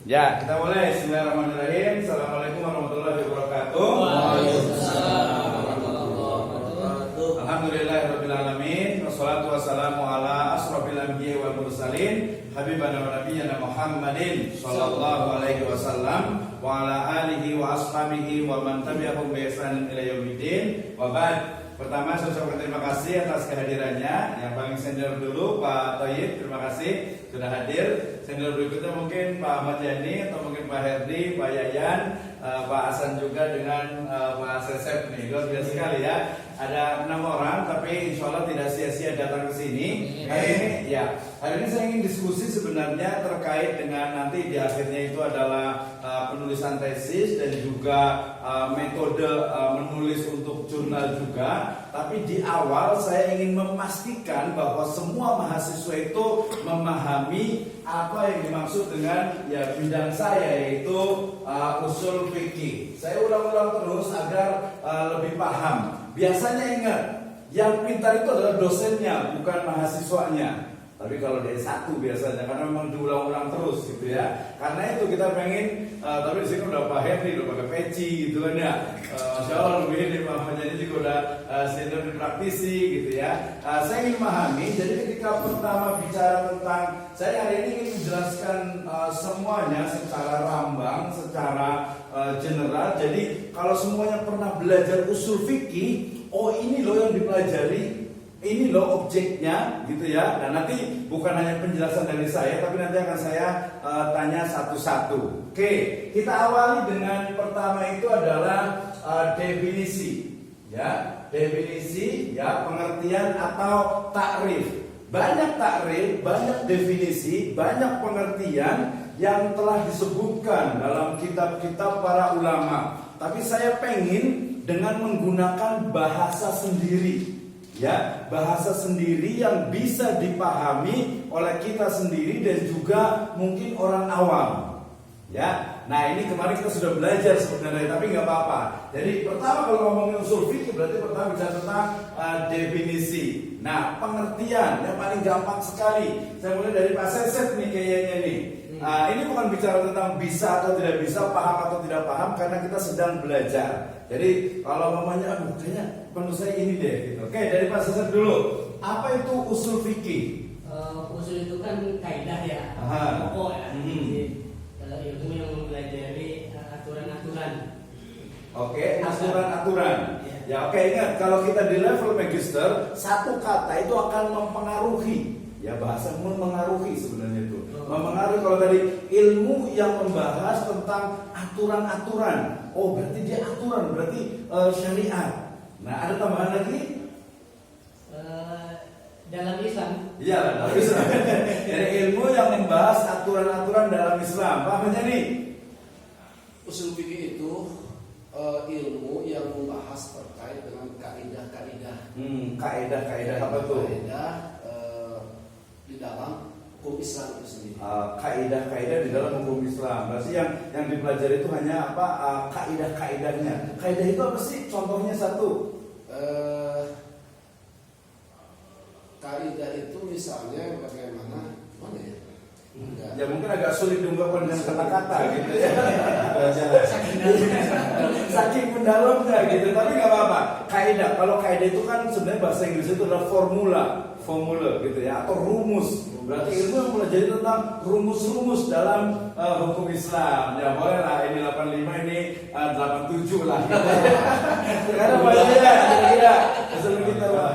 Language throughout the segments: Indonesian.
Ya, kita mulai. Bismillahirrahmanirrahim. Assalamualaikum warahmatullahi wabarakatuh. Waalaikumsalam warahmatullahi wabarakatuh. Alhamdulillahirabbil alamin. Wassalatu wassalamu ala asrofil anbiya'i wal mursalin habibana wa nabiyyina Muhammadin sallallahu alaihi wasallam wa ala alihi wa ashabihi wa man tabi'ahum bi ihsan ila yaumiddin. Wa ba'd. Pertama saya ucapkan terima kasih atas kehadirannya. Yang paling senior dulu Pak Thayyib, terima kasih sudah hadir. Senior berikutnya mungkin Pak Ahmad Yani atau mungkin Pak Herdi, Pak Yayan, Pak Hasan juga dengan Pak Sesep nih. Luar biasa sekali ya. Ada 6 orang tapi insya Allah tidak sia-sia datang ke sini. Hari ini saya ingin diskusi sebenarnya terkait dengan nanti di akhirnya itu adalah penulisan tesis dan juga metode menulis untuk jurnal juga. Tapi di awal saya ingin memastikan bahwa semua mahasiswa itu memahami apa yang dimaksud dengan bidang saya, yaitu usul fikih. Saya ulang-ulang terus agar lebih paham. Biasanya ingat, yang pintar itu adalah dosennya, bukan mahasiswanya. Tapi kalau di S1 biasanya, karena memang diulang-ulang terus gitu ya. Karena itu kita pengen, tapi di sini udah Pak Henry, udah pakai peci gitu kan ya. Masya Allah lebih ini Pak Ahmad jadi juga udah senior di praktisi gitu ya. Saya ingin memahami, jadi ketika pertama bicara tentang, saya hari ini ingin menjelaskan semuanya secara rambang, secara general. Jadi kalau semuanya pernah belajar usul fikih, oh ini loh yang dipelajari. Ini loh objeknya gitu ya. Dan nanti bukan hanya penjelasan dari saya, tapi nanti akan saya tanya satu-satu. Oke, kita awali dengan pertama itu adalah definisi. Ya, definisi ya, pengertian atau takrif. Banyak takrif, banyak definisi, banyak pengertian yang telah disebutkan dalam kitab-kitab para ulama. Tapi saya pengen dengan menggunakan bahasa sendiri. Ya, bahasa sendiri yang bisa dipahami oleh kita sendiri dan juga mungkin orang awam. Ya, nah ini kemarin kita sudah belajar sebenarnya, tapi nggak apa-apa. Jadi pertama kalau ngomongin usul fikih berarti pertama bicara tentang definisi. Nah, pengertian yang paling gampang sekali. Saya mulai dari Pak Sesep nih kayaknya nih. Ini bukan bicara tentang bisa atau tidak bisa, paham atau tidak paham, karena kita sedang belajar. Jadi kalau mamanya, kayaknya menurut saya ini deh gitu. Oke, dari Pak Sesep dulu. Apa itu usul fikih? Usul itu kan kaidah ya, pokok ya. Kalau ilmu yang mempelajari aturan-aturan. Oke, aturan-aturan. Ya, oke, ingat kalau kita di level magister, satu kata itu akan mempengaruhi. Ya, bahasa mempengaruhi sebenarnya itu. Mempengaruhi. Kalau tadi ilmu yang membahas tentang aturan-aturan, oh berarti dia aturan, berarti syariat. Nah, ada tambahan lagi? Dalam Islam. Iya, dalam Islam. Jadi ilmu yang membahas aturan-aturan dalam Islam. Pahamnya nih? Usul fikih itu ilmu yang membahas terkait dengan kaidah-kaidah. Kaidah-kaidah apa tuh? Kaidah di dalam hukum Islam itu sendiri. Kaidah-kaidah di dalam hukum Islam. Berarti yang dipelajari itu hanya apa? Kaidah-kaidahnya. Kaidah itu apa sih? Contohnya satu. Kaidah itu misalnya bagaimana? Mana ya? Ya mungkin agak sulit diungkapkan dengan kata-kata gitu ya. Saking mendalamnya gitu. Tapi nggak apa-apa. Kaidah. Kalau kaidah itu kan sebenarnya bahasa Inggris itu adalah formula gitu ya, atau rumus. Berarti ilmu yang mempelajari tentang rumus-rumus dalam hukum Islam. Ya boleh lah, ini 85, ini 87 lah. Karena banyak kira-kira sebelum kita Pak.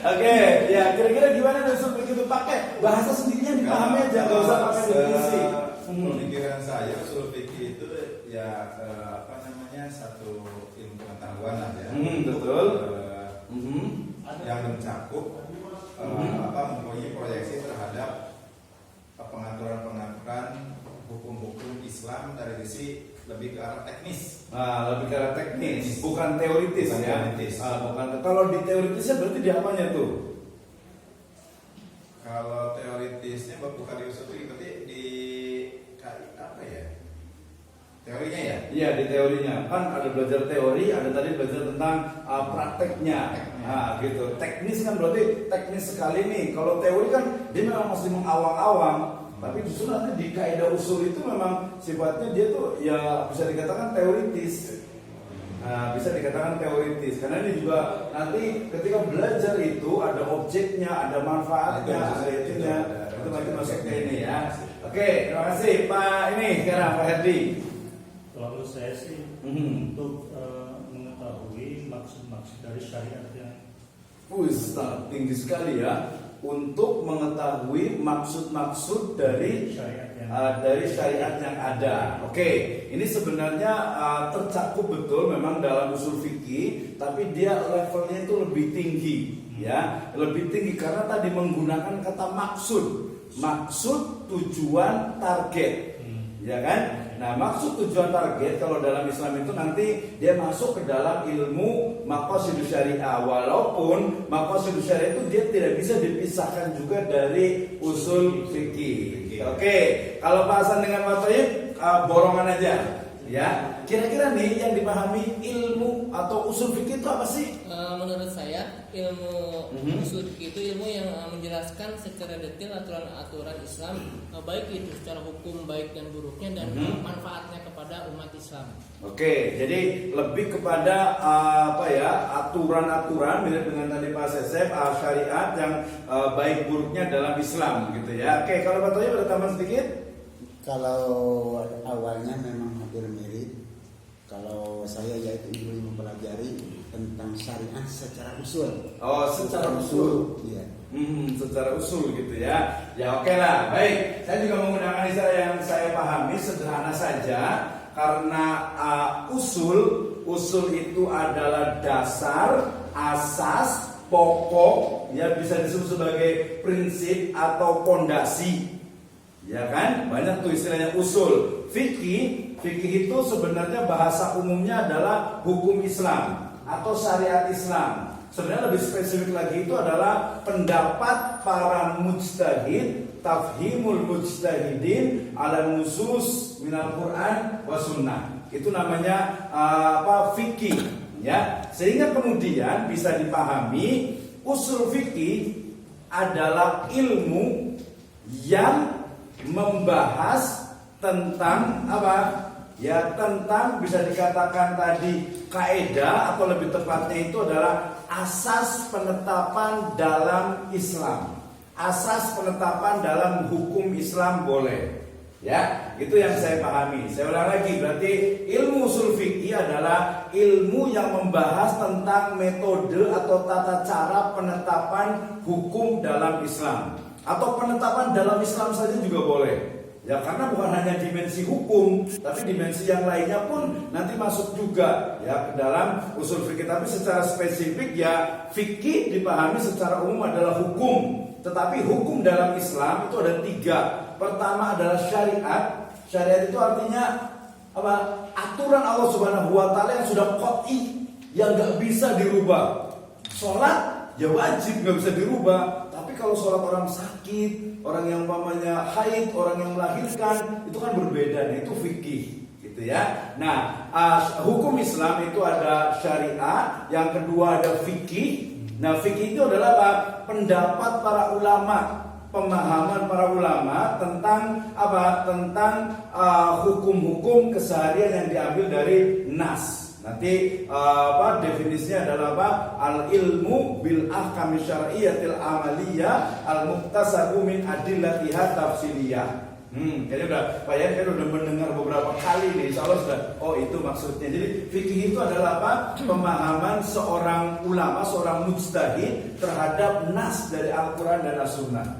Oke, ya kira-kira gimana usul fikih itu pakai bahasa sendirinya dipahami aja, nggak usah pakai definisi. Pemikiran saya usul fikih itu ya satu ilmu pengetahuan lah ya. Betul. Yang mencakup mempunyai proyeksi terhadap pengaturan-pengaturan hukum-hukum Islam dari sisi lebih ke arah teknis. Lebih ke arah teknis, bukan teoritis bukan ya. Teoritis. Bukan. Kalau di teoritisnya berarti di apanya tuh? Kalau teoritisnya bukan di usul fikih, berarti di apa ya? Teorinya ya? Iya, di teorinya. Kan ada belajar teori, ada tadi belajar tentang prakteknya. Nah, gitu. Teknis kan berarti teknis sekali nih. Kalau teori kan dia memang masih mengawang-awang. Tapi justru nanti di kaidah usul itu memang sifatnya dia tuh ya bisa dikatakan teoritis. Nah, bisa dikatakan teoritis karena ini juga nanti ketika belajar itu ada objeknya, ada manfaatnya, ada itunya. Itu nanti masuk ke ini ya. Oke, terima kasih Pak ini sekarang Pak Herdi. Kalau menurut saya sih untuk mengetahui maksud-maksud dari syariat yang Sangat tinggi sekali ya untuk mengetahui maksud-maksud dari syariat yang ada. Oke, ini sebenarnya tercakup betul memang dalam usul fikih, tapi dia levelnya itu lebih tinggi, ya, lebih tinggi karena tadi menggunakan kata maksud, tujuan, target, ya kan? Nah, maksud tujuan target kalau dalam Islam itu nanti dia masuk ke dalam ilmu maqasidus syariah. Walaupun maqasidus syariah itu dia tidak bisa dipisahkan juga dari usul fikih. Oke, kalau bahasan dengan Pak Thayyib borongan aja. Ya, kira-kira nih yang dipahami ilmu atau usul fikih itu apa sih? Menurut saya ilmu usul fikih itu ilmu yang menjelaskan secara detail aturan-aturan Islam, baik itu secara hukum baik dan buruknya dan manfaatnya kepada umat Islam. Oke, jadi lebih kepada aturan-aturan mirip dengan tadi Pak Sesep syariat yang baik buruknya dalam Islam gitu ya. Oke, kalau Pak Thayyib ada tambahan sedikit? Kalau awalnya memang hampir mirip. Kalau saya yaitu ilmu mempelajari tentang syariat secara usul. Oh, secara usul. Iya. Secara usul gitu ya. Ya oke lah. Baik. Saya juga menggunakan istilah yang saya pahami sederhana saja karena usul itu adalah dasar, asas, pokok, ya bisa disebut sebagai prinsip atau pondasi. Ya kan? Banyak tuh istilahnya usul. Fikih itu sebenarnya bahasa umumnya adalah hukum Islam atau syariat Islam. Sebenarnya lebih spesifik lagi itu adalah pendapat para mujtahid, tafhimul mujtahidin ala nusus minal Quran wa sunnah. Itu namanya fikih, ya. Sehingga kemudian bisa dipahami usul fikih adalah ilmu yang membahas tentang apa? Ya, tentang bisa dikatakan tadi kaidah atau lebih tepatnya itu adalah asas penetapan dalam Islam. Asas penetapan dalam hukum Islam boleh. Ya, itu yang saya pahami. Saya ulang lagi, berarti ilmu usul fikih adalah ilmu yang membahas tentang metode atau tata cara penetapan hukum dalam Islam. Atau penetapan dalam Islam saja juga boleh. Ya, karena bukan hanya dimensi hukum, tapi dimensi yang lainnya pun nanti masuk juga ya ke dalam usul fikih. Tapi secara spesifik ya fikih dipahami secara umum adalah hukum. Tetapi hukum dalam Islam itu ada 3. Pertama adalah syariat. Syariat itu artinya apa? Aturan Allah Subhanahu wa taala yang sudah qat'i, yang enggak bisa dirubah. Salat ya wajib, enggak bisa dirubah. Tapi kalau sholat orang sakit, orang yang umpamanya haid, orang yang melahirkan, itu kan berbeda. Nah, itu fikih, gitu ya. Nah, hukum Islam itu ada syariat, yang kedua ada fikih. Nah, fikih itu adalah apa? Pendapat para ulama, pemahaman para ulama tentang apa? Tentang hukum-hukum keseharian yang diambil dari nas. Nanti definisinya adalah apa? Al-ilmu bil ahkami syar'iyyatil amaliyah al-muqtasabu min adillatiha tafsiliyah. Kayaknya udah Pak Yan kan udah mendengar beberapa kali nih. Insyaallah sudah. Oh, itu maksudnya. Jadi fikih itu adalah apa? Pemahaman seorang ulama, seorang mujtahid terhadap nas dari Al-Qur'an dan As-Sunnah.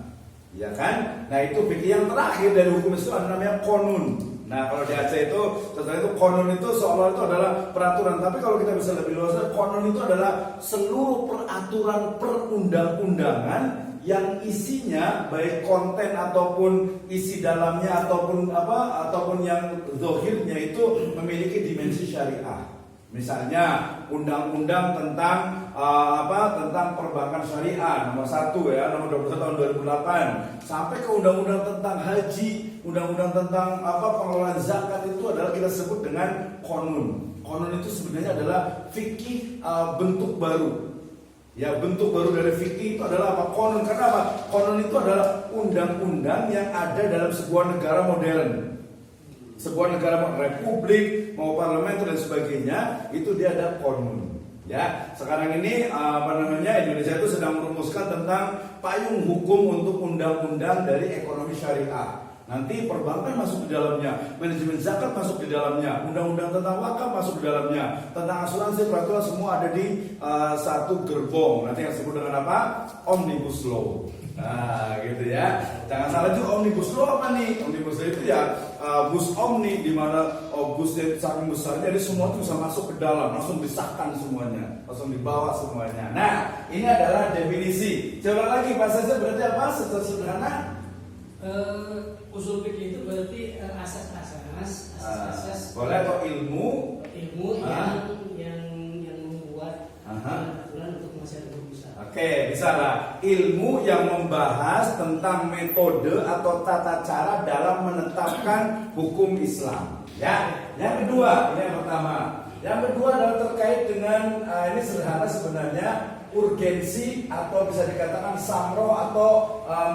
Ya kan? Nah, itu fikih yang terakhir dari hukum Islam namanya qanun. Nah, kalau di Aceh itu setelah itu qanun itu seolah itu adalah peraturan. Tapi kalau kita bisa lebih luas, qanun itu adalah seluruh peraturan perundang-undangan yang isinya baik konten ataupun isi dalamnya ataupun yang zahirnya itu memiliki dimensi syariah. Misalnya undang-undang tentang tentang perbankan syariah nomor 1 ya, nomor 21 tahun 2008, sampai ke undang-undang tentang haji, undang-undang tentang pengelolaan zakat, itu adalah kita sebut dengan konun. Konun itu sebenarnya adalah fikih bentuk baru. Ya, bentuk baru dari fikih itu adalah apa? Konun. Karena apa? Konun itu adalah undang-undang yang ada dalam sebuah negara modern. Sebuah negara republik, mau parlemen dan sebagainya, itu dia ada konun. Ya, sekarang ini Indonesia itu sedang merumuskan tentang payung hukum untuk undang-undang dari ekonomi syariah. Nanti perbankan masuk di dalamnya, manajemen zakat masuk di dalamnya, undang-undang tentang wakaf masuk di dalamnya, tentang asuransi, peraturan, semua ada di satu gerbong. Nanti yang disebut dengan apa? Omnibus Law. Nah, gitu ya. Jangan salah juga, Omnibus Law apa nih? Omnibus Law itu ya bus omni, di mana busnya saking besarnya, jadi semua itu bisa masuk ke dalam, langsung disahkan semuanya, langsung dibawa semuanya. Nah, ini adalah definisi. Coba lagi, bahasanya berarti apa? Secara sederhana. Usul fikih itu berarti asas-asas boleh, atau ilmu yang membuat aturan untuk masyarakat berusaha. Oke, bisa lah. Ilmu yang membahas tentang metode atau tata cara dalam menetapkan hukum Islam. Ya, yang kedua, ini yang pertama. Yang kedua adalah terkait dengan ini sederhana sebenarnya, urgensi atau bisa dikatakan samro atau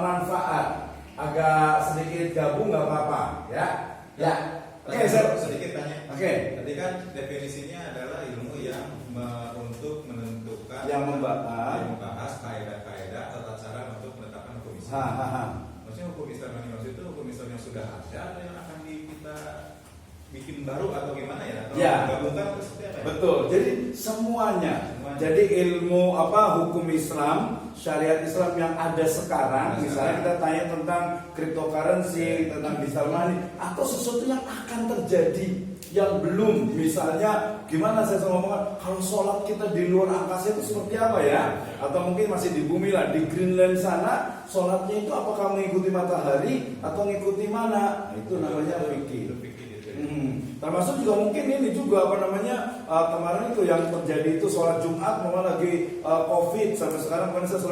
manfaat. Agak sedikit gabung nggak apa-apa, ya. Ya. Oke, sedikit tanya. Oke. Tadi kan definisinya adalah ilmu yang untuk menentukan, yang membahas kaidah-kaidah tata cara untuk menetapkan hukum Islam. Maksudnya hukum Islam yang dimaksud itu hukum Islam yang sudah ada atau yang akan kita bikin baru atau gimana ya? Atau gabungkan itu seperti apa ya? Betul. Jadi semuanya. Jadi ilmu hukum Islam, syariat Islam yang ada sekarang, misalnya kita tanya tentang cryptocurrency, tentang digital money, atau sesuatu yang akan terjadi yang belum, misalnya gimana saya ngomong, kalau sholat kita di luar angkasa itu seperti apa ya? Atau mungkin masih di bumi lah, di Greenland sana, sholatnya itu apakah mengikuti matahari atau mengikuti mana? Nah, itu namanya fikih. Termasuk juga mungkin ini juga kemarin itu yang terjadi itu sholat Jumat, memang lagi COVID sampai sekarang kan saya